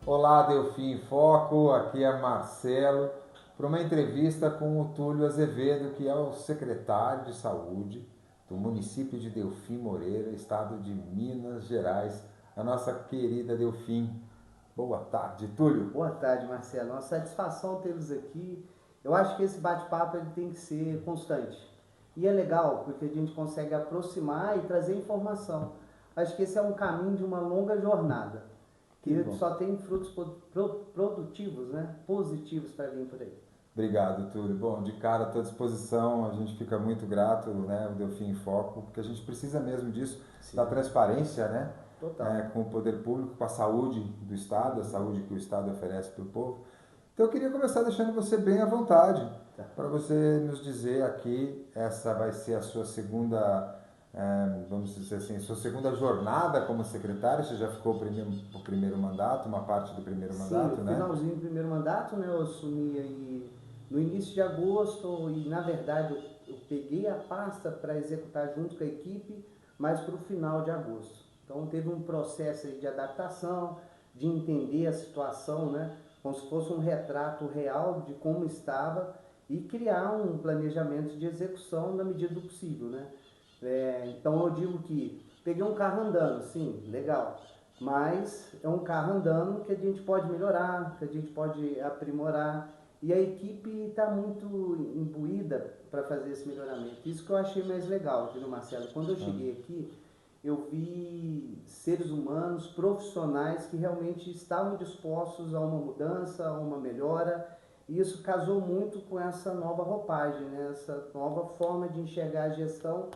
Olá, Delfim em Foco, aqui é Marcelo, para uma entrevista com o Túlio Azevedo, que é o secretário de Saúde do município de Delfim Moreira, estado de Minas Gerais, a nossa querida Delfim. Boa tarde, Túlio. Boa tarde, Marcelo. Uma satisfação tê-los aqui. Eu acho que esse bate-papo ele tem que ser constante. E é legal porque a gente consegue aproximar e trazer informação. Acho que esse é um caminho de uma longa jornada, Que que bom. só tem frutos produtivos, né? Positivos para vir por aí. Obrigado, Túlio. Bom, de cara, à tua disposição, a gente fica muito grato, né, o Delfim em Foco, porque a gente precisa mesmo disso, da Sim, transparência, né, total. com o poder público, com a saúde do Estado, a saúde que o Estado oferece para o povo. Então eu queria começar deixando você bem à vontade, Tá. para você nos dizer aqui, essa vai ser a sua segunda, vamos dizer assim, sua segunda jornada como secretário, você já ficou o primeiro mandato, uma parte do primeiro Sim, mandato, o né? finalzinho do primeiro mandato, né? Eu assumi aí no início de agosto e, na verdade, eu peguei a pasta para executar junto com a equipe, mas para o final de agosto. Então, teve um processo aí de adaptação, de entender a situação, né? Como se fosse um retrato real de como estava e criar um planejamento de execução na medida do possível, né? Então, eu digo que peguei um carro andando, sim, legal, mas é um carro andando que a gente pode melhorar, que a gente pode aprimorar, e a equipe está muito imbuída para fazer esse melhoramento. Isso que eu achei mais legal, viu, Marcelo? Quando eu cheguei aqui, eu vi seres humanos, profissionais que realmente estavam dispostos a uma mudança, a uma melhora, e isso casou muito com essa nova roupagem, né? Essa nova forma de enxergar a gestão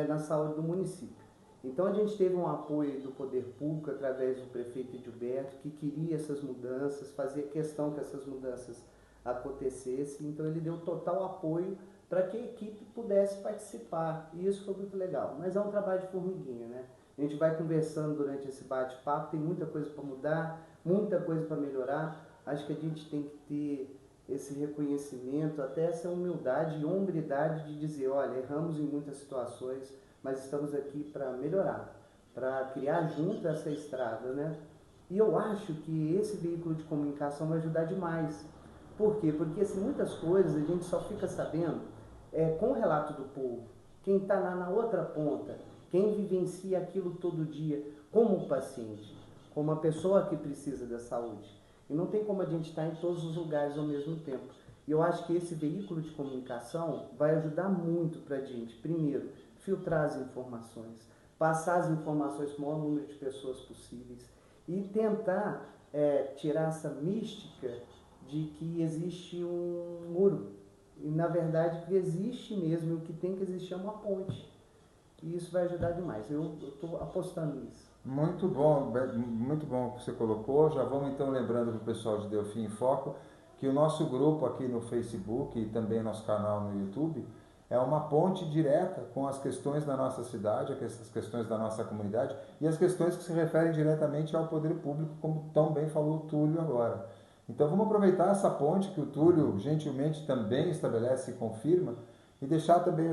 na saúde do município. Então a gente teve um apoio do poder público através do prefeito Edilberto, que queria essas mudanças, fazia questão que essas mudanças acontecessem, então ele deu total apoio para que a equipe pudesse participar, e isso foi muito legal. Mas é um trabalho de formiguinha, né? A gente vai conversando durante esse bate-papo, tem muita coisa para mudar, muita coisa para melhorar. Acho que a gente tem que ter esse reconhecimento, até essa humildade e hombridade de dizer, olha, erramos em muitas situações, mas estamos aqui para melhorar, para criar junto essa estrada, né? E eu acho que esse veículo de comunicação vai ajudar demais. Por quê? Porque assim, muitas coisas a gente só fica sabendo com o relato do povo. Quem está lá na outra ponta, quem vivencia aquilo todo dia como paciente, como uma pessoa que precisa da saúde. E não tem como a gente estar em todos os lugares ao mesmo tempo. E eu acho que esse veículo de comunicação vai ajudar muito para a gente, primeiro, filtrar as informações, passar as informações para o maior número de pessoas possíveis e tentar tirar essa mística de que existe um muro. E na verdade o que existe mesmo, e o que tem que existir é uma ponte. E isso vai ajudar demais. Eu estou apostando nisso. Muito bom que você colocou. Já vamos então lembrando para o pessoal de Delfim em Foco que o nosso grupo aqui no Facebook e também nosso canal no YouTube é uma ponte direta com as questões da nossa cidade, as questões da nossa comunidade e as questões que se referem diretamente ao poder público, como tão bem falou o Túlio agora. Então vamos aproveitar essa ponte que o Túlio gentilmente também estabelece e confirma e deixar também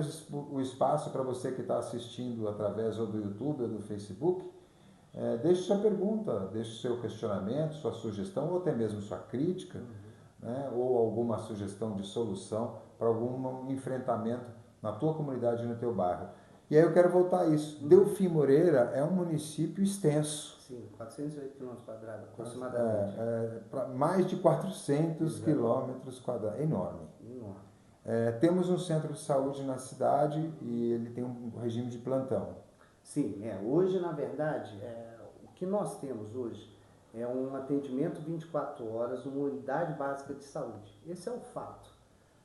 o espaço para você que está assistindo através ou do YouTube ou do Facebook. Deixe sua pergunta, deixe seu questionamento, sua sugestão ou até mesmo sua crítica, né, ou alguma sugestão de solução para algum enfrentamento na tua comunidade e no teu bairro. E aí eu quero voltar a isso. Delfim Moreira é um município extenso. Sim, 408 km² aproximadamente. Mais de 400 Exato. quilômetros quadrados. Enorme. Enorme. Temos um centro de saúde na cidade e ele tem um regime de plantão. Sim, hoje na verdade, o que nós temos hoje é um atendimento 24 horas, uma unidade básica de saúde. Esse é o fato.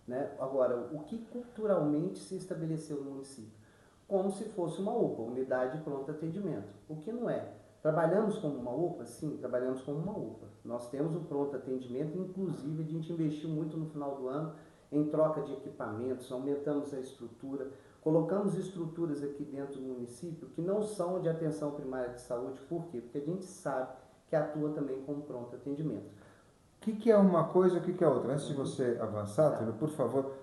Né? Agora, o que culturalmente se estabeleceu no município? Como se fosse uma UPA, unidade de pronto atendimento. O que não é? Trabalhamos como uma UPA? Sim, trabalhamos como uma UPA. Nós temos o pronto atendimento, inclusive a gente investiu muito no final do ano em troca de equipamentos, aumentamos a estrutura, colocamos estruturas aqui dentro do município que não são de atenção primária de saúde. Por quê? Porque a gente sabe que atua também com pronto atendimento. Que é uma coisa, o que é outra? Antes de você avançar, Tá. Túlio, por favor,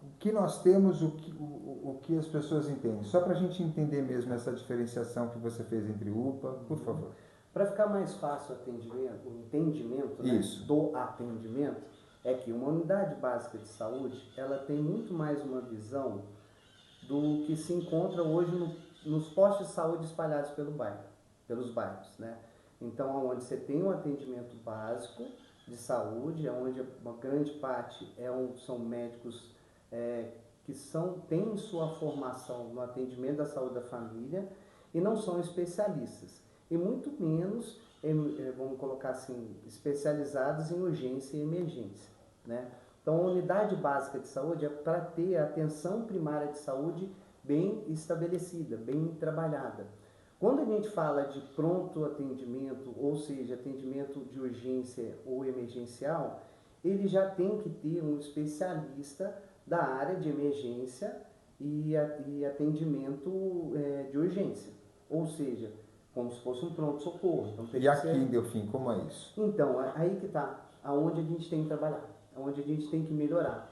o que nós temos, o que as pessoas entendem? Só para a gente entender mesmo essa diferenciação que você fez entre UPA, por favor. Para ficar mais fácil o entendimento, né, do atendimento, é que uma unidade básica de saúde, ela tem muito mais uma visão do que se encontra hoje nos postos de saúde espalhados pelos bairros, né? Então, onde você tem um atendimento básico de saúde, onde uma grande parte são médicos que têm sua formação no atendimento da saúde da família e não são especialistas, e muito menos, vamos colocar assim, especializados em urgência e emergência, né? Então, a unidade básica de saúde é para ter a atenção primária de saúde bem estabelecida, bem trabalhada. Quando a gente fala de pronto atendimento, ou seja, atendimento de urgência ou emergencial, ele já tem que ter um especialista da área de emergência e atendimento de urgência, ou seja, como se fosse um pronto-socorro. Então, e aqui em Delfim, como é isso? Então, aí que está, aonde a gente tem que trabalhar, aonde a gente tem que melhorar.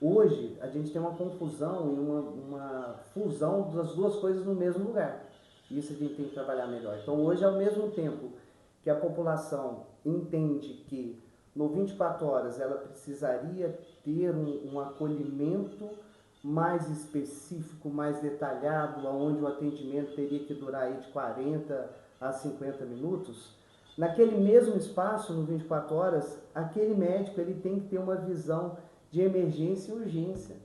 Hoje, a gente tem uma confusão e uma fusão das duas coisas no mesmo lugar. Isso a gente tem que trabalhar melhor. Então, hoje, ao mesmo tempo que a população entende que no 24 horas ela precisaria ter um acolhimento mais específico, mais detalhado, onde o atendimento teria que durar aí de 40 a 50 minutos, naquele mesmo espaço, no 24 horas, aquele médico ele tem que ter uma visão de emergência e urgência.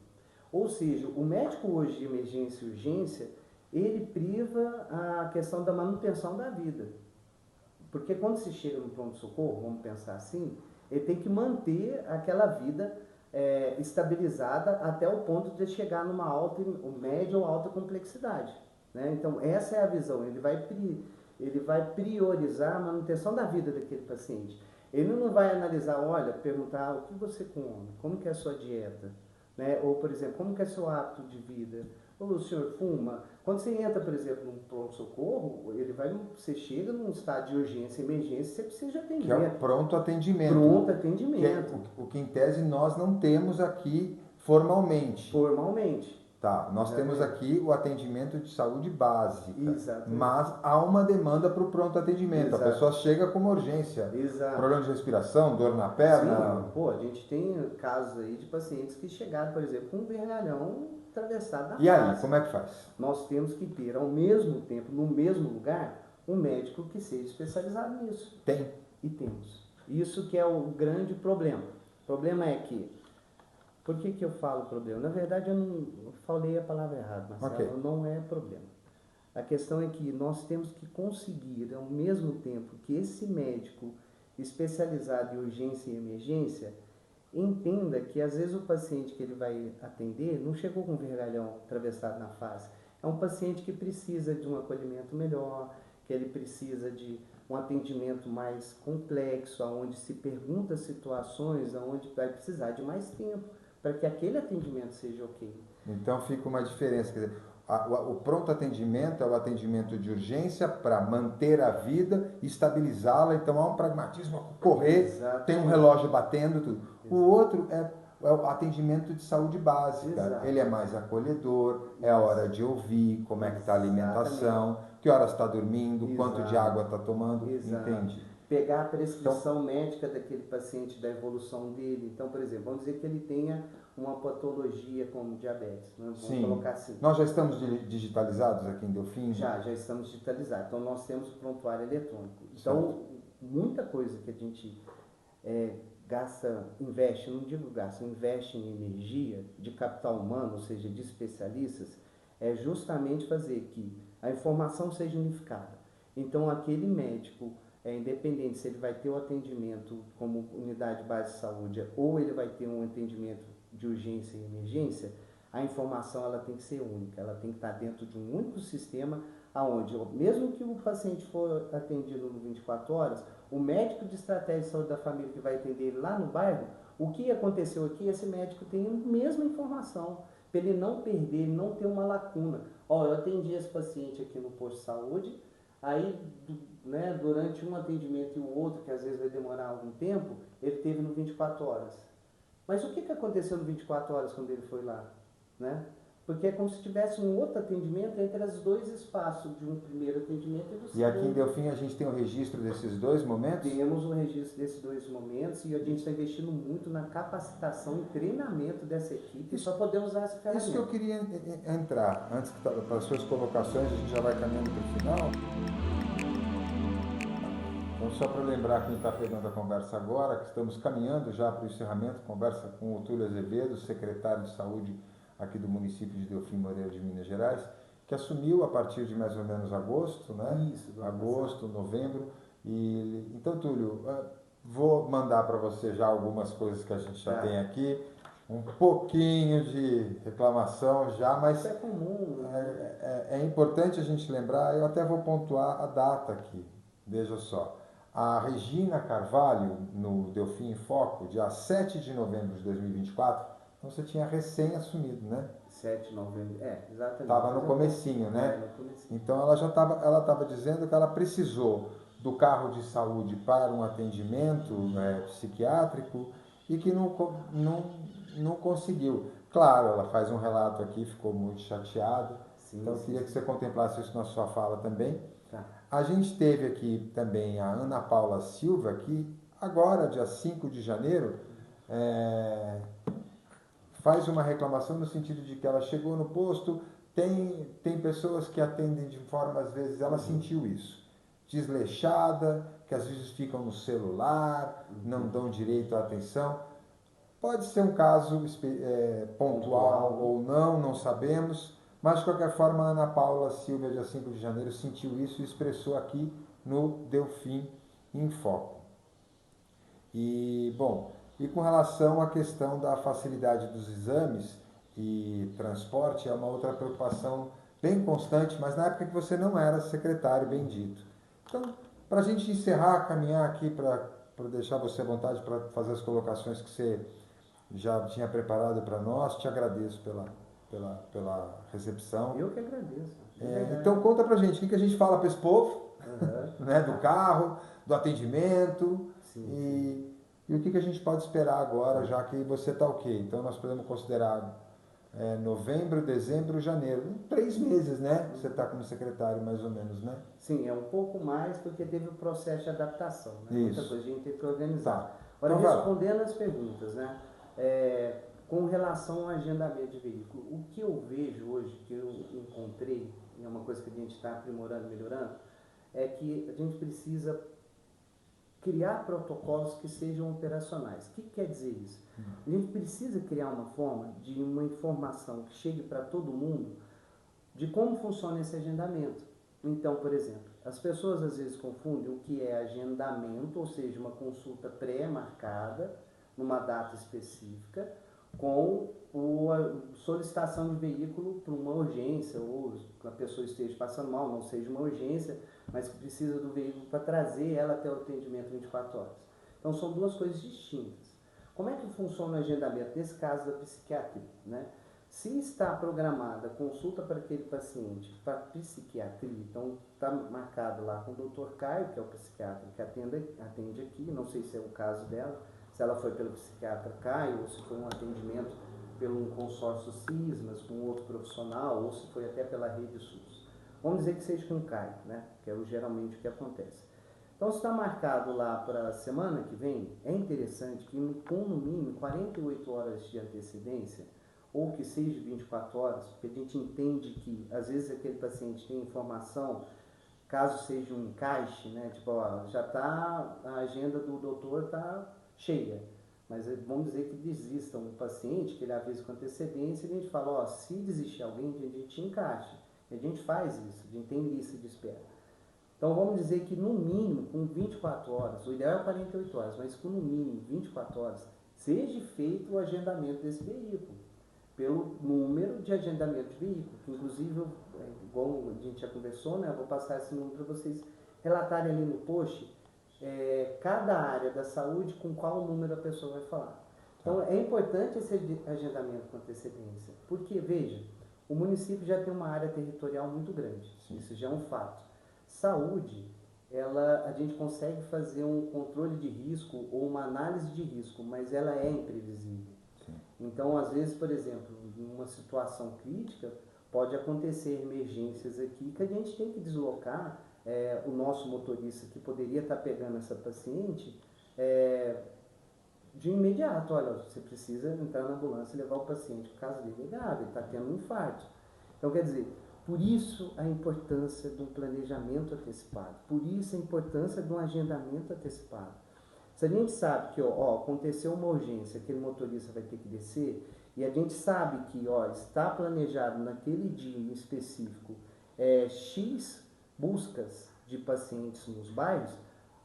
Ou seja, o médico hoje de emergência e urgência, ele priva a questão da manutenção da vida. Porque quando se chega no pronto-socorro, vamos pensar assim, ele tem que manter aquela vida estabilizada até o ponto de chegar numa média ou alta complexidade, né? Então, essa é a visão. Ele vai priorizar a manutenção da vida daquele paciente. Ele não vai analisar, perguntar o que você come, como que é a sua dieta, né? Ou, por exemplo, como que é o seu hábito de vida, ou o senhor fuma. Quando você entra, por exemplo, num pronto-socorro, você chega num estado de urgência e emergência, você precisa de atendimento. Que é o pronto atendimento. Pronto atendimento. Que é o que, em tese, nós não temos aqui formalmente. Formalmente. Tá, nós temos aqui o atendimento de saúde básica. Exatamente. Mas há uma demanda para o pronto atendimento. Exato. A pessoa chega com uma urgência. Exato. Problema de respiração, dor na perna. Sim, pô, a gente tem casos aí de pacientes que chegaram, por exemplo, com um vergalhão atravessado na face. E aí, como é que faz? Nós temos que ter, ao mesmo tempo, no mesmo lugar, um médico que seja especializado nisso. Tem. E temos. Isso que é o grande problema. O problema é que, por que eu falo problema? Na verdade, eu falei a palavra errada, Marcelo. Okay. Não é problema. A questão é que nós temos que conseguir, ao mesmo tempo que esse médico especializado em urgência e emergência entenda que às vezes o paciente que ele vai atender não chegou com um vergalhão atravessado na face. É um paciente que precisa de um acolhimento melhor, que ele precisa de um atendimento mais complexo, onde se pergunta situações, onde vai precisar de mais tempo para que aquele atendimento seja ok. Então fica uma diferença, quer dizer, o pronto atendimento é o atendimento de urgência para manter a vida e estabilizá-la, então há um pragmatismo, correr, exatamente, tem um relógio batendo, tudo. Exatamente. O outro é o atendimento de saúde básica. Exatamente. Ele é mais acolhedor, é a hora de ouvir como é que está a alimentação, exatamente, que horas está dormindo, exato, quanto de água está tomando, exato, entende? Pegar a prescrição médica daquele paciente, da evolução dele. Então, por exemplo, vamos dizer que ele tenha uma patologia como diabetes, né? Vamos colocar assim. Nós já estamos digitalizados aqui em Delfim? Já estamos digitalizados. Então, nós temos o prontuário eletrônico. Então, muita coisa que a gente investe em energia de capital humano, ou seja, de especialistas, é justamente fazer que a informação seja unificada. Então, aquele médico, independente se ele vai ter o atendimento como unidade base de saúde ou ele vai ter um atendimento de urgência e emergência, a informação ela tem que ser única, ela tem que estar dentro de um único sistema, aonde, mesmo que o paciente for atendido no 24 horas, o médico de estratégia de saúde da família que vai atender ele lá no bairro, o que aconteceu aqui, esse médico tem a mesma informação, para ele não perder, não ter uma lacuna. Eu atendi esse paciente aqui no posto de saúde, aí, né, durante um atendimento e o outro, que às vezes vai demorar algum tempo, ele teve no 24 horas. Mas o que aconteceu no 24 horas quando ele foi lá? Né? Porque é como se tivesse um outro atendimento entre os dois espaços, de um primeiro atendimento e do segundo. E aqui em Delfim a gente tem o registro desses dois momentos? Temos o registro desses dois momentos e a gente está investindo muito na capacitação e treinamento dessa equipe para poder usar essa ferramenta. Isso que eu queria entrar, antes para as suas colocações, a gente já vai caminhando para o final. Então, só para lembrar quem está pegando a conversa agora, que estamos caminhando já para o encerramento, conversa com o Túlio Azevedo, secretário de Saúde aqui do município de Delfim Moreira de Minas Gerais, que assumiu a partir de mais ou menos agosto, né? Isso, agosto, novembro. E então, Túlio, vou mandar para você já algumas coisas que a gente já tem aqui, um pouquinho de reclamação já, mas isso é comum. É importante a gente lembrar, eu até vou pontuar a data aqui, veja só. A Regina Carvalho, no Delfim em Foco, dia 7 de novembro de 2024, então você tinha recém assumido, né? 7 de novembro, exatamente. Estava no comecinho, né? No comecinho. Então ela estava dizendo que ela precisou do carro de saúde para um atendimento psiquiátrico e que não conseguiu. Claro, ela faz um relato aqui, ficou muito chateada, então eu queria que você contemplasse isso na sua fala também. Tá. A gente teve aqui também a Ana Paula Silva, que agora, dia 5 de janeiro, faz uma reclamação no sentido de que ela chegou no posto, tem pessoas que atendem de forma, às vezes, ela sentiu isso, desleixada, que às vezes ficam no celular, não dão direito à atenção. Pode ser um caso pontual ou não sabemos, mas de qualquer forma a Ana Paula Silva, dia 5 de janeiro, sentiu isso e expressou aqui no Delfim em Foco. E, bom, e com relação à questão da facilidade dos exames e transporte, é uma outra preocupação bem constante, mas na época que você não era secretário, bem dito. Então, para a gente encerrar, caminhar aqui para deixar você à vontade para fazer as colocações que você já tinha preparado para nós, te agradeço pela recepção. Eu que agradeço. Então conta pra gente, o que a gente fala para esse povo, né, do carro, do atendimento, e o que a gente pode esperar agora, já que você está ok. Então nós podemos considerar novembro, dezembro, janeiro, 3 meses, né? Você está como secretário mais ou menos, né? Sim, é um pouco mais porque teve o processo de adaptação, né? Isso. Muita coisa a gente teve que organizar. Tá. Agora, Então, respondendo as perguntas, né? Com relação ao agendamento de veículo, o que eu vejo hoje, que eu encontrei, é uma coisa que a gente está aprimorando, melhorando, é que a gente precisa criar protocolos que sejam operacionais. O que quer dizer isso? A gente precisa criar uma forma de uma informação que chegue para todo mundo de como funciona esse agendamento. Então, por exemplo, as pessoas às vezes confundem o que é agendamento, ou seja, uma consulta pré-marcada, numa data específica, com a solicitação de veículo para uma urgência, ou que a pessoa esteja passando mal, não seja uma urgência, mas que precisa do veículo para trazer ela até o atendimento 24 horas. Então são duas coisas distintas. Como é que funciona o agendamento nesse caso da psiquiatria, né? Se está programada consulta para aquele paciente para psiquiatria, então está marcado lá com o Dr. Caio, que é o psiquiatra que atende aqui, não sei se é o caso dela, se ela foi pelo psiquiatra Caio, ou se foi um atendimento pelo consórcio Cismas, com outro profissional, ou se foi até pela rede SUS. Vamos dizer que seja com o Caio, né? Que é geralmente o que acontece. Então, se está marcado lá para a semana que vem, é interessante que com no mínimo 48 horas de antecedência, ou que seja 24 horas, porque a gente entende que às vezes aquele paciente tem informação, caso seja um encaixe, né? Tipo, ó, já está, a agenda do doutor está cheia, mas vamos dizer que desista um paciente, que ele avisa com antecedência, e a gente fala, ó, se desistir alguém, a gente encaixa, e a gente faz isso, a gente tem lista de espera. Então vamos dizer que no mínimo, com 24 horas, o ideal é 48 horas, mas com no mínimo 24 horas, seja feito o agendamento desse veículo, pelo número de agendamento de veículo, que inclusive, igual a gente já conversou, né, eu vou passar esse número para vocês relatarem ali no post, cada área da saúde com qual número a pessoa vai falar. Então é importante esse agendamento com antecedência, porque veja, o município já tem uma área territorial muito grande, isso já é um fato. Saúde, a gente consegue fazer um controle de risco ou uma análise de risco, mas ela é imprevisível. Então, às vezes, por exemplo, em uma situação crítica, pode acontecer emergências aqui que a gente tem que deslocar o nosso motorista que poderia estar pegando essa paciente de imediato. Olha, você precisa entrar na ambulância e levar o paciente, o caso dele é grave, ele está tendo um infarto. Então, quer dizer, por isso a importância do planejamento antecipado, por isso a importância do agendamento antecipado. Se a gente sabe que aconteceu uma urgência, aquele motorista vai ter que descer, e a gente sabe que está planejado naquele dia em específico X buscas de pacientes nos bairros,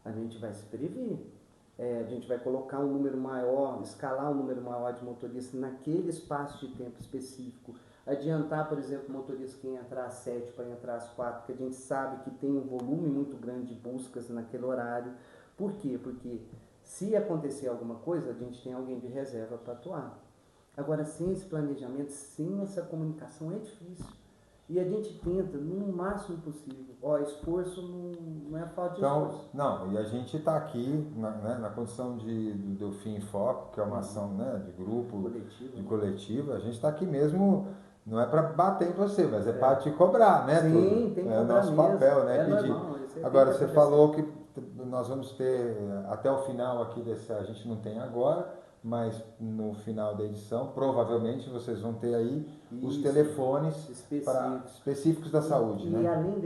a gente vai se prever. A gente vai colocar um número maior, escalar um número maior de motoristas naquele espaço de tempo específico. Adiantar, por exemplo, o motorista que ia entrar às 7 para entrar às 4, porque a gente sabe que tem um volume muito grande de buscas naquele horário. Por quê? Porque se acontecer alguma coisa, a gente tem alguém de reserva para atuar. Agora, sem esse planejamento, sem essa comunicação, é difícil. E a gente tenta, no máximo possível. Esforço não é falta de esforço. Não, e a gente está aqui na condição do Delfim em Foco, que é uma ação de grupo, de coletiva. A gente está aqui mesmo, não é para bater em você, mas é para te cobrar, né? Sim, tem que cobrar. É o nosso papel, né? Pedir. Normal, agora, você falou que nós vamos ter, até o final aqui a gente não tem agora, mas no final da edição, provavelmente vocês vão ter aí os telefones específicos da saúde. E além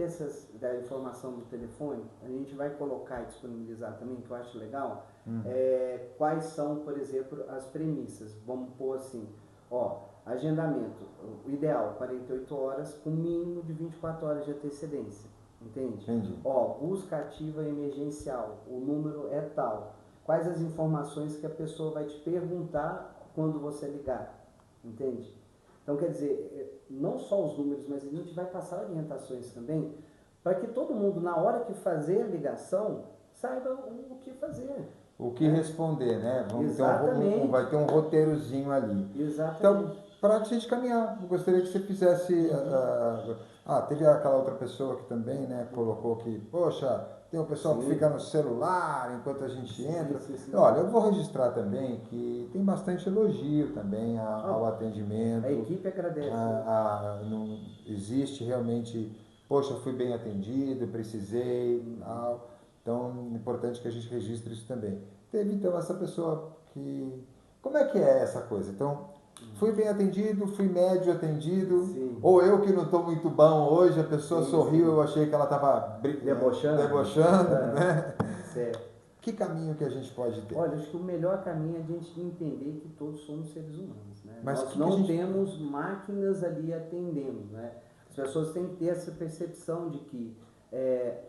da informação do telefone, a gente vai colocar e disponibilizar também, que eu acho legal, quais são, por exemplo, as premissas. Vamos pôr assim, agendamento, o ideal, 48 horas, com mínimo de 24 horas de antecedência. Entende? Entendi. Busca ativa emergencial, o número é tal. Quais as informações que a pessoa vai te perguntar quando você ligar, entende? Então, quer dizer, não só os números, mas a gente vai passar orientações também, para que todo mundo, na hora que fazer a ligação, saiba o que fazer. O que responder, né? Exatamente. Vai ter um roteirozinho ali. Exatamente. Então, para a gente caminhar, eu gostaria que você fizesse... teve aquela outra pessoa que também, né, colocou que, poxa, tem um pessoal que fica no celular enquanto a gente entra. Sim. Olha, eu vou registrar também que tem bastante elogio também ao atendimento. A equipe agradece. Não existe realmente, poxa, fui bem atendido, precisei, tal. Então, é importante que a gente registre isso também. Teve, então, essa pessoa que... Como é que é essa coisa? Então, fui bem atendido, fui médio atendido, ou eu que não estou muito bom hoje, a pessoa sorriu, eu achei que ela estava debochando, né? Certo. Que caminho que a gente pode ter? Olha, acho que o melhor caminho é a gente entender que todos somos seres humanos, né? Mas nós não temos máquinas ali atendendo, né? As pessoas têm que ter essa percepção de que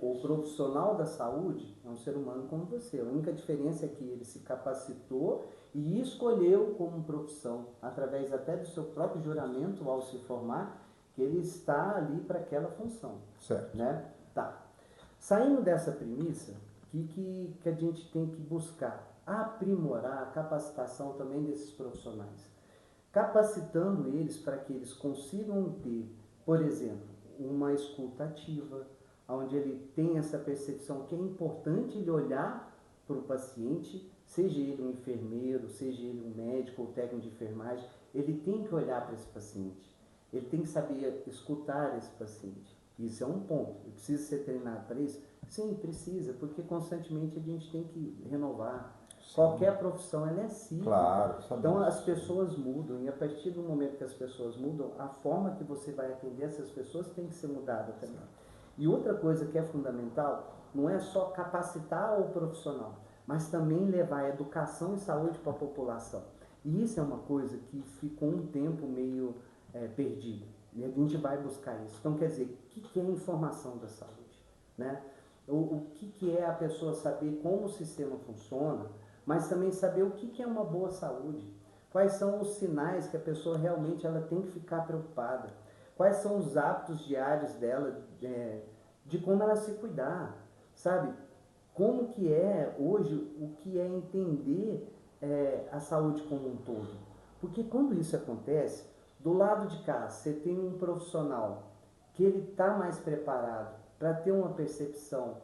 o profissional da saúde é um ser humano como você. A única diferença é que ele se capacitou e escolheu como profissão, através até do seu próprio juramento ao se formar, que ele está ali para aquela função. Certo. Né? Tá. Saindo dessa premissa, o que a gente tem que buscar? Aprimorar a capacitação também desses profissionais. Capacitando eles para que eles consigam ter, por exemplo, uma escuta ativa, onde ele tem essa percepção que é importante ele olhar para o paciente, seja ele um enfermeiro, seja ele um médico ou técnico de enfermagem, ele tem que olhar para esse paciente, ele tem que saber escutar esse paciente. Isso é um ponto. Ele precisa ser treinado para isso? Sim, precisa, porque constantemente a gente tem que renovar. Sim. Qualquer profissão, ela é cíclica. Claro, então as pessoas mudam, e a partir do momento que as pessoas mudam, a forma que você vai atender essas pessoas tem que ser mudada também. E outra coisa que é fundamental, não é só capacitar o profissional, mas também levar educação e saúde para a população. E isso é uma coisa que ficou um tempo meio perdido. E a gente vai buscar isso. Então, quer dizer, o que é a informação da saúde? Né? O que é a pessoa saber como o sistema funciona, mas também saber o que é uma boa saúde. Quais são os sinais que a pessoa realmente ela tem que ficar preocupada. Quais são os hábitos diários dela, de como ela se cuidar, sabe? Como que é hoje, o que é entender a saúde como um todo. Porque quando isso acontece, do lado de cá, você tem um profissional que ele está mais preparado para ter uma percepção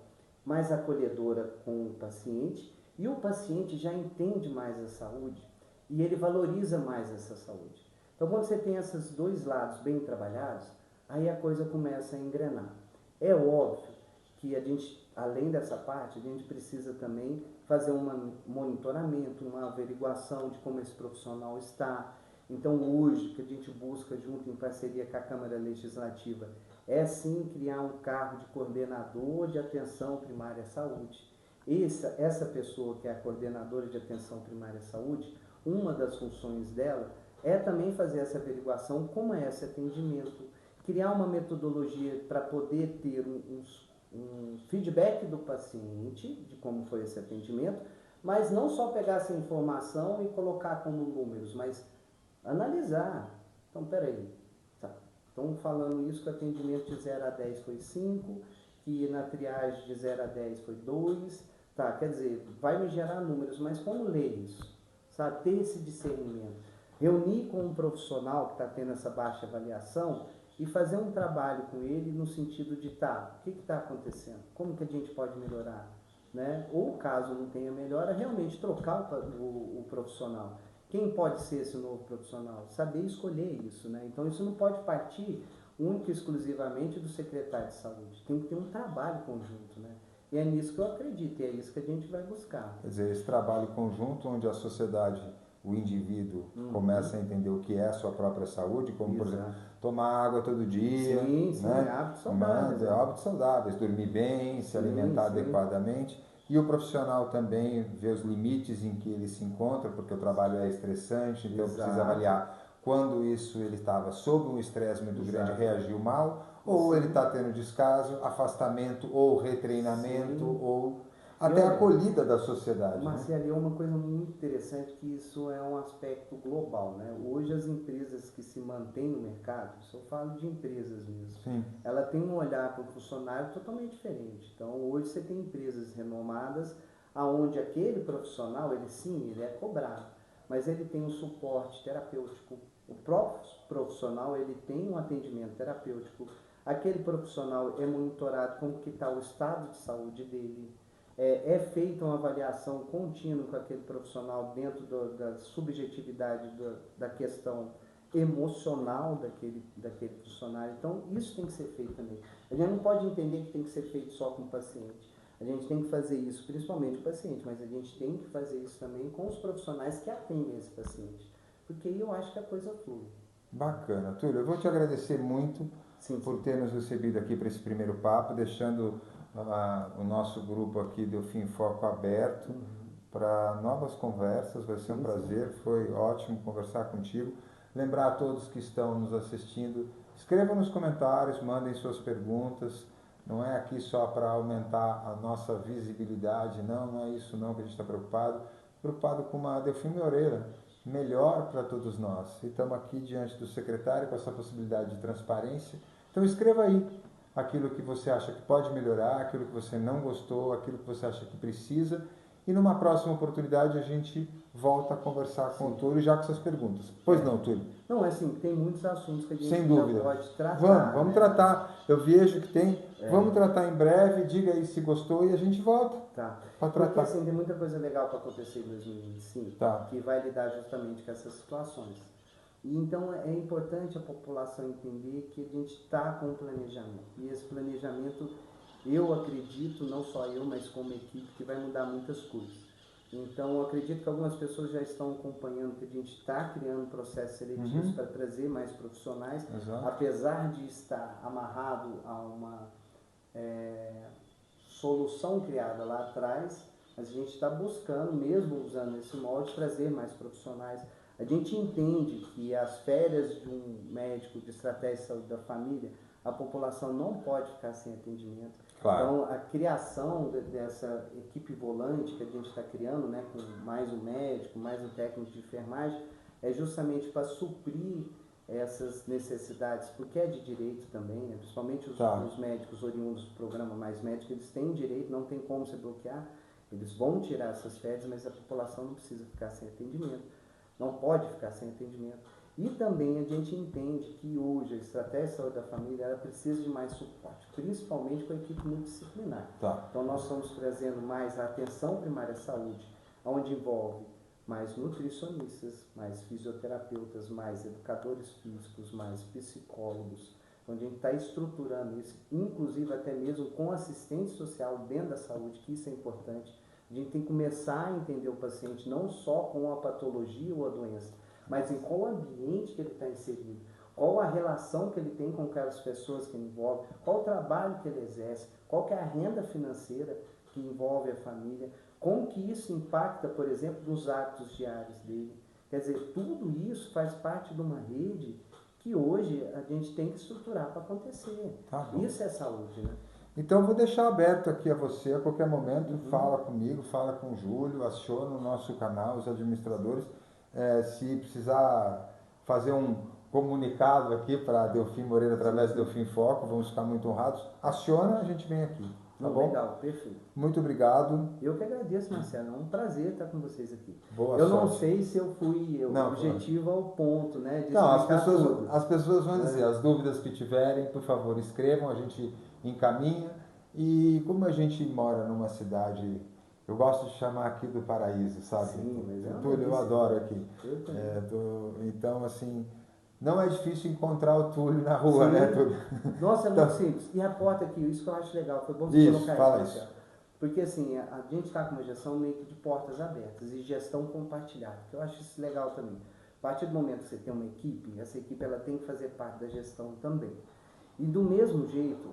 mais acolhedora com o paciente, e o paciente já entende mais a saúde, e ele valoriza mais essa saúde. Então, quando você tem esses dois lados bem trabalhados, aí a coisa começa a engrenar. É óbvio que a gente, além dessa parte, a gente precisa também fazer um monitoramento, uma averiguação de como esse profissional está. Então, hoje, o que a gente busca, junto em parceria com a Câmara Legislativa, é sim criar um cargo de coordenador de atenção primária à saúde. Essa pessoa que é a coordenadora de atenção primária à saúde, uma das funções dela é também fazer essa averiguação, como é esse atendimento, criar uma metodologia para poder ter um feedback do paciente, de como foi esse atendimento, mas não só pegar essa informação e colocar como números, mas analisar. Então, peraí, tá. Estão falando isso que o atendimento de 0 a 10 foi 5, que na triagem de 0 a 10 foi 2, tá, quer dizer, vai me gerar números, mas como ler isso? Sabe, ter esse discernimento. Reunir com um profissional que está tendo essa baixa avaliação e fazer um trabalho com ele no sentido de, tá, o que está acontecendo? Como que a gente pode melhorar? Né? Ou caso não tenha melhora, realmente trocar o profissional. Quem pode ser esse novo profissional? Saber escolher isso, né? Então isso não pode partir única e exclusivamente do secretário de saúde. Tem que ter um trabalho conjunto, né? E é nisso que eu acredito, e é isso que a gente vai buscar. Quer dizer, esse trabalho conjunto onde a sociedade, o indivíduo, começa a entender o que é a sua própria saúde, como, por exemplo, tomar água todo dia, sim, né? Hábitos saudáveis. Hábitos saudáveis, dormir bem, se alimentar adequadamente. E o profissional também vê os limites em que ele se encontra, porque o trabalho é estressante, então precisa avaliar quando ele estava sob um estresse muito grande, reagiu mal, ou ele está tendo descaso, afastamento, ou retreinamento, ou até a acolhida da sociedade. Marcelo, é uma coisa muito interessante que isso é um aspecto global, né? Hoje as empresas que se mantêm no mercado, isso eu falo de empresas mesmo, ela tem um olhar para o funcionário totalmente diferente. Então hoje você tem empresas renomadas aonde aquele profissional, ele é cobrado, mas ele tem um suporte terapêutico. O próprio profissional, ele tem um atendimento terapêutico. Aquele profissional é monitorado como que está o estado de saúde dele. É feita uma avaliação contínua com aquele profissional dentro da subjetividade da questão emocional daquele funcionário. Então, isso tem que ser feito também. A gente não pode entender que tem que ser feito só com o paciente. A gente tem que fazer isso, principalmente com o paciente, mas a gente tem que fazer isso também com os profissionais que atendem esse paciente. Porque aí eu acho que a coisa flui. Bacana. Túlio, eu vou te agradecer muito por ter nos recebido aqui para esse primeiro papo, deixando o nosso grupo aqui do Fim Foco aberto para novas conversas. Vai ser um prazer, foi ótimo conversar contigo. Lembrar a todos que estão nos assistindo, escrevam nos comentários, mandem suas perguntas. Não é aqui só para aumentar a nossa visibilidade, não é isso não que a gente está preocupado com uma Delfim Moreira melhor para todos nós. E estamos aqui diante do secretário com essa possibilidade de transparência. Então escreva aí aquilo que você acha que pode melhorar, aquilo que você não gostou, aquilo que você acha que precisa. E numa próxima oportunidade a gente volta a conversar com o Túlio já com essas perguntas. Pois não, Túlio? Não, assim, tem muitos assuntos que a gente sem dúvida pode tratar. Vamos tratar. Eu vejo que tem. Vamos tratar em breve. Diga aí se gostou e a gente volta para tratar. Porque assim, tem muita coisa legal para acontecer em 2025 que vai lidar justamente com essas situações. E então é importante a população entender que a gente está com um planejamento. E esse planejamento, eu acredito, não só eu, mas como equipe, que vai mudar muitas coisas. Então, eu acredito que algumas pessoas já estão acompanhando que a gente está criando processos seletivos para trazer mais profissionais, apesar de estar amarrado a uma solução criada lá atrás, mas a gente está buscando, mesmo usando esse molde, trazer mais profissionais. A gente entende que as férias de um médico de estratégia de saúde da família, a população não pode ficar sem atendimento. Então, a criação dessa equipe volante que a gente está criando, né, com mais um médico, mais um técnico de enfermagem, é justamente para suprir essas necessidades, porque é de direito também, né? Principalmente os médicos oriundos do programa Mais Médico, eles têm direito, não tem como se bloquear, eles vão tirar essas férias, mas a população não precisa ficar sem atendimento, não pode ficar sem atendimento. E também a gente entende que hoje a estratégia de saúde da família ela precisa de mais suporte, principalmente com a equipe multidisciplinar. Então nós estamos trazendo mais a atenção primária à saúde, onde envolve mais nutricionistas, mais fisioterapeutas, mais educadores físicos, mais psicólogos, onde a gente está estruturando isso, inclusive até mesmo com assistente social dentro da saúde, que isso é importante. A gente tem que começar a entender o paciente não só com a patologia ou a doença, mas em qual ambiente que ele está inserido, qual a relação que ele tem com aquelas pessoas que ele envolve, qual o trabalho que ele exerce, qual que é a renda financeira que envolve a família, como que isso impacta, por exemplo, nos hábitos diários dele. Quer dizer, tudo isso faz parte de uma rede que hoje a gente tem que estruturar para acontecer. Isso é saúde, né? Então, vou deixar aberto aqui a você, a qualquer momento, fala comigo, fala com o Júlio, aciona o nosso canal, os administradores. Se precisar fazer um comunicado aqui para Delfim Moreira através do Delfim Foco, vamos ficar muito honrados. Aciona, a gente vem aqui. Tá bom? Legal, perfeito. Muito obrigado. Eu que agradeço, Marcelo. É um prazer estar com vocês aqui. Boa eu sorte. Não sei se eu fui objetivo ao ponto, né? De não, as pessoas vão dizer, as dúvidas que tiverem, por favor, escrevam, a gente encaminha. E como a gente mora numa cidade, eu gosto de chamar aqui do paraíso, sabe? Sim, mas Túlio, eu adoro aqui. Então, assim, não é difícil encontrar o Túlio na rua, Sim. né, Túlio? Nossa, é muito simples. E a porta aqui, isso que eu acho legal, foi bom você colocar fala isso. Porque assim, a gente está com uma gestão meio que de portas abertas e gestão compartilhada, que eu acho isso legal também. A partir do momento que você tem uma equipe, essa equipe ela tem que fazer parte da gestão também. E do mesmo jeito,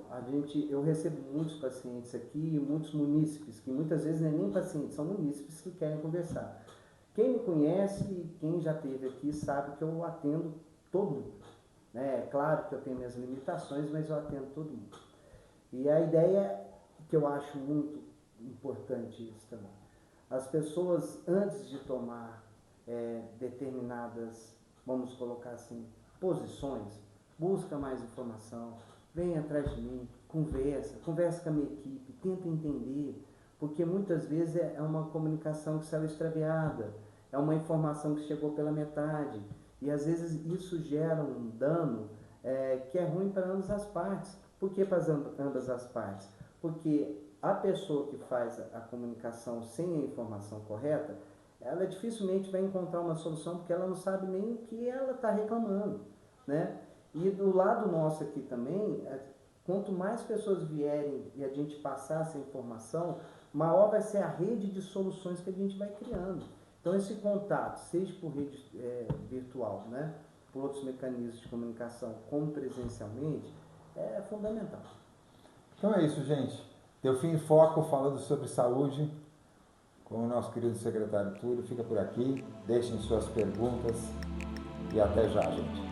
eu recebo muitos pacientes aqui, muitos munícipes, que muitas vezes não é nem pacientes, são munícipes que querem conversar. Quem me conhece, quem já esteve aqui, sabe que eu atendo todo mundo. É claro que eu tenho minhas limitações, mas eu atendo todo mundo. E a ideia que eu acho muito importante isso também. As pessoas, antes de tomar determinadas, vamos colocar assim, posições, busca mais informação, vem atrás de mim, conversa com a minha equipe, tenta entender, porque muitas vezes é uma comunicação que saiu extraviada, é uma informação que chegou pela metade, e às vezes isso gera um dano que é ruim para ambas as partes. Por que para ambas as partes? Porque a pessoa que faz a comunicação sem a informação correta, ela dificilmente vai encontrar uma solução, porque ela não sabe nem o que ela está reclamando, né? E do lado nosso aqui também, quanto mais pessoas vierem e a gente passar essa informação, maior vai ser a rede de soluções que a gente vai criando. Então esse contato, seja por rede virtual, né, por outros mecanismos de comunicação, como presencialmente, é fundamental. Então é isso, gente. Delfim em Foco falando sobre saúde com o nosso querido secretário Túlio. Fica por aqui, deixem suas perguntas e até já, gente.